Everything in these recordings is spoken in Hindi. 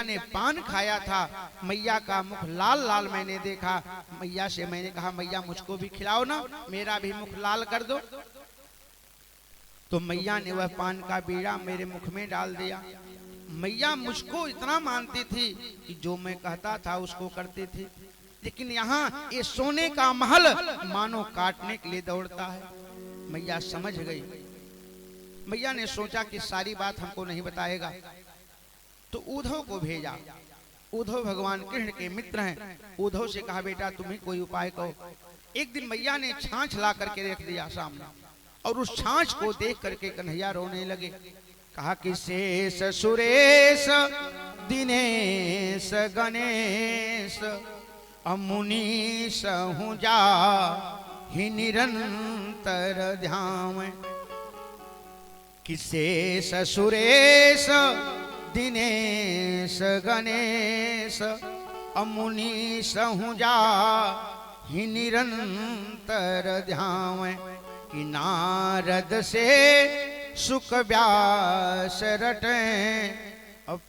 ने पान खाया था, मैया का मुख लाल लाल मैंने देखा। मैया से मैंने कहा मैया मुझको भी खिलाओ ना, मेरा भी मुख लाल कर दो। तो मैया ने वह पान का बीड़ा मेरे मुख में डाल दिया। मैया मुझको इतना मानती थी कि जो मैं कहता था उसको करती थी। लेकिन यहाँ ये सोने का महल मानो काटने के लिए दौड़ता है। मैया समझ गई। मैया ने सोचा कि सारी बात हमको नहीं बताएगा, तो उद्धव को भेजा। उद्धव भगवान कृष्ण के मित्र हैं। उद्धव से कहा बेटा तुम्हें कोई उपाय कहो। एक दिन मैया ने छाछ ला करके रख दिया सामने, और उस छाछ को देख करके कन्हैया रोने लगे। कहा कि शेष सुरेश दिनेश गणेश अमुनीश हूँ जा ही निरंतर ध्यान। कि शेष सुरेश दिनेश गणेश अमुनीश हूँ जा ही निरंतर ध्यान। कि नारद से सुख व्यास रटे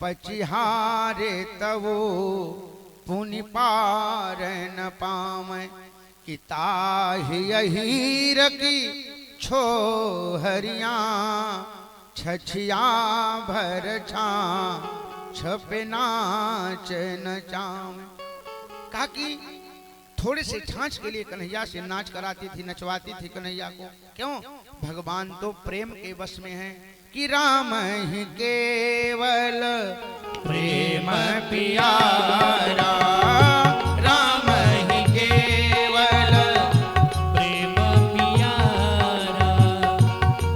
पचिहारे तवो पुनि पार न पावे। कि ताहि हीर की छोहरिया छछिया भर छा छपे नाच न चावे। कहा कि थोड़े से छाछ के लिए कन्हैया से नाच कराती थी, नचवाती थी कन्हैया को। क्यों? भगवान तो प्रेम के वश में है। कि राम ही केवल प्रेम पियारा, राम ही केवल प्रेम पियारा,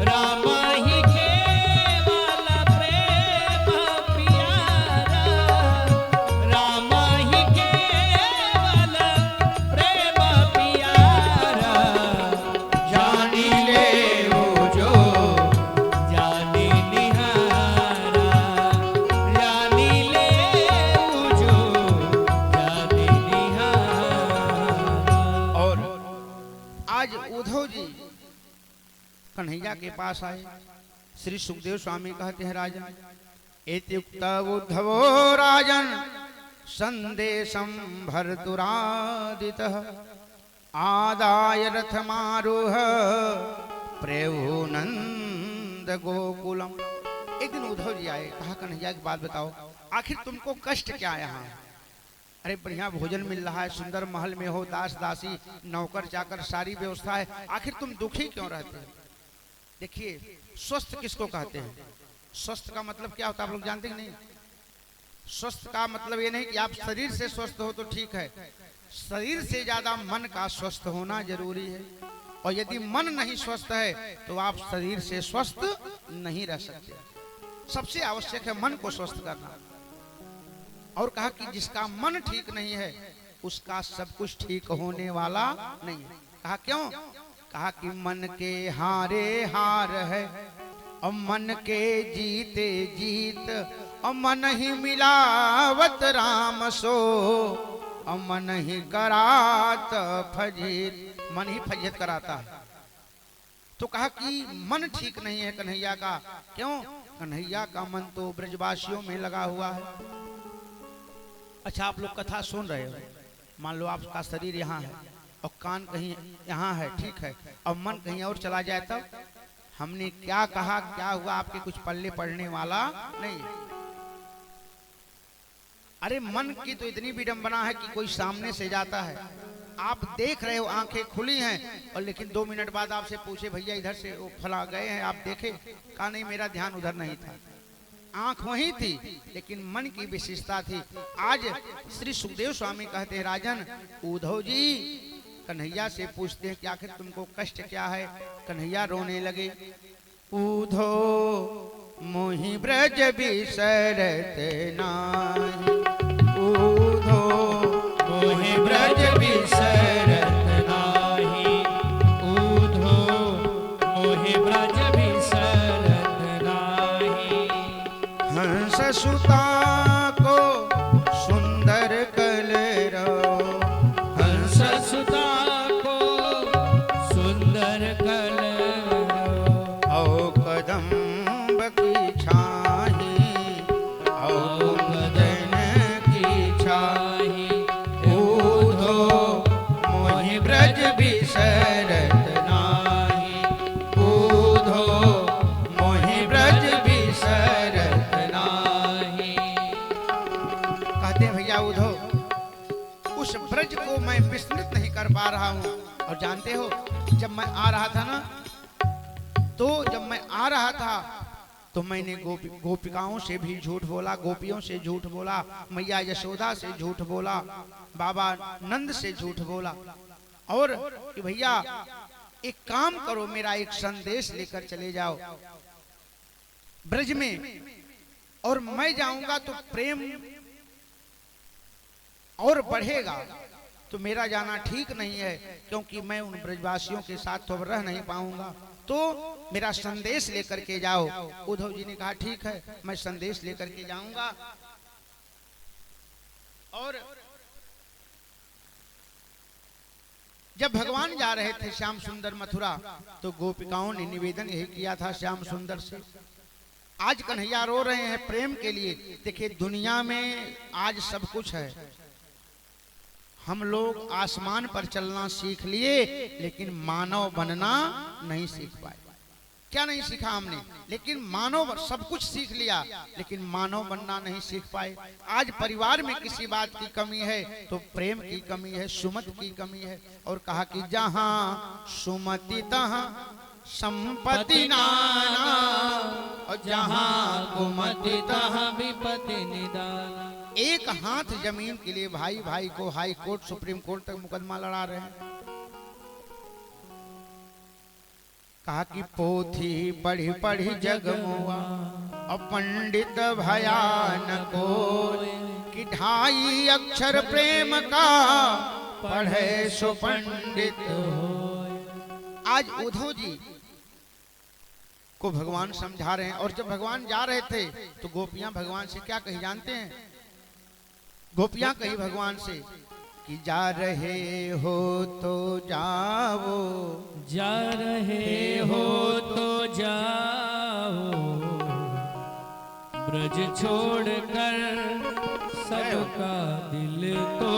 राम ही केवल प्रेम पियारा, राम ही केवल प्रेम पियारा। जानी ले वो जो जानी निहारा, जानी ले जो जानी निहारा। और आज उद्धव जी कन्हैया के पास आए। श्री सुखदेव स्वामी कहते हैं राजन इत्युक्त उद्धवो राजन संदेशं भर्तुरादितः आदाय रथमारोह प्रभु नंद गोकुलम। एक दिन उद्धव जी आए। कहा कन्हैया की बात बताओ, आखिर तुमको कष्ट क्या है यहाँ? अरे बढ़िया भोजन मिल रहा है, सुंदर महल में हो, दास दासी नौकर चाकर सारी व्यवस्था है, आखिर तुम दुखी क्यों रहते हो? देखिए स्वस्थ किसको कहते हैं? स्वस्थ का मतलब क्या होता है आप लोग जानते हैं नहीं? स्वस्थ का मतलब ये नहीं कि आप शरीर से स्वस्थ हो तो ठीक है, शरीर से ज्यादा मन का स्वस्थ होना जरूरी है। और यदि मन नहीं स्वस्थ है तो आप शरीर से स्वस्थ नहीं रह सकते। सबसे आवश्यक है मन को स्वस्थ करना। और कहा कि जिसका मन ठीक नहीं है उसका सब कुछ ठीक होने वाला नहीं है। कहा क्यों? कहा कि मन के हारे हार है और मन के जीते जीत, और मन ही मिलावत राम सो, और मन ही करात फजीत, मन ही फजीत कराता है। तो कहा कि मन ठीक नहीं है कन्हैया का। क्यों? कन्हैया का मन तो ब्रजवासियों में लगा हुआ है। अच्छा आप लोग कथा सुन रहे हो, मान लो आपका शरीर यहाँ है और कान कहीं यहाँ है, ठीक है, और मन कहीं और चला जाए तब हमने क्या कहा क्या हुआ आपके कुछ पल्ले पड़ने वाला नहीं। अरे मन की तो इतनी विडंबना है कि कोई सामने से जाता है, आप देख रहे हो, आंखें खुली हैं, और लेकिन 2 मिनट बाद आपसे पूछे भैया इधर से वो फला गए हैं, आप देखे? कहा नहीं मेरा ध्यान उधर नहीं था, आंख वही थी, लेकिन मन की विशेषता थी। आज श्री सुखदेव स्वामी कहते हैं राजन उद्धव जी कन्हैया से पूछते हैं कि आखिर तुमको कष्ट क्या है? कन्हैया रोने लगे। उद्धव मोहि ब्रज बिसरत नाही, उद्धव मोहि ब्रज बिसरत नाही, उद्धव मोहि ब्रज बिसरत नाही। हंस सुता को सुंदर कलरव, हंस सुता को सुंदर कलरव, औ कदम्ब की छाही, औ कदम्ब कहते हैं भैया उद्धव, उस ब्रज को मैं विस्मृत नहीं कर पा रहा हूँ। और जानते हो जब मैं आ रहा था ना, तो जब मैं आ रहा था तो मैंने गोपिकाओं से भी झूठ बोला, गोपियों से झूठ बोला, मैया यशोदा से झूठ बोला, बाबा नंद से झूठ बोला। और कि भैया एक काम करो, मेरा एक संदेश लेकर चले जाओ ब्रज में, और मैं जाऊंगा तो प्रेम और बढ़ेगा। तो मेरा जाना ठीक नहीं है, क्योंकि मैं उन ब्रजवासियों के साथ तो रह नहीं पाऊंगा, तो मेरा संदेश लेकर के जाओ। उद्धव जी ने कहा ठीक है, मैं संदेश लेकर के जाऊंगा। और जब भगवान जा रहे थे श्याम सुंदर मथुरा, तो गोपिकाओं ने निवेदन यही किया था श्याम सुंदर से, आज कन्हैया रो रहे हैं प्रेम के लिए। देखिए दुनिया में आज सब कुछ है, हम लोग आसमान पर चलना सीख लिए, लेकिन मानव बनना नहीं सीख पाए। क्या नहीं सीखा हमने? लेकिन मानव सब कुछ सीख लिया, लेकिन मानव बनना नहीं सीख पाए। आज परिवार में किसी बात की कमी है तो प्रेम की कमी है, सुमति की कमी है। और कहा कि जहां सुमति तहां संपत्ति नाना, और जहां कुमति तहाँ विपत्ति निदान। एक हाथ जमीन के लिए भाई भाई को हाई कोर्ट सुप्रीम कोर्ट तक मुकदमा लड़ा रहे हैं। कहा कि पोथी पढ़ी पढ़ी जगमुआ, और पंडित भयान को, कि 2.5 अक्षर प्रेम का पढ़े सो पंडित। आज उद्धव जी को भगवान समझा रहे हैं। और जब भगवान जा रहे थे तो गोपियां भगवान से क्या कही जानते हैं? गोपियां कही भगवान से कि जा रहे हो तो जाओ, जा रहे हो तो जाओ, ब्रज छोड़कर सबका दिल तो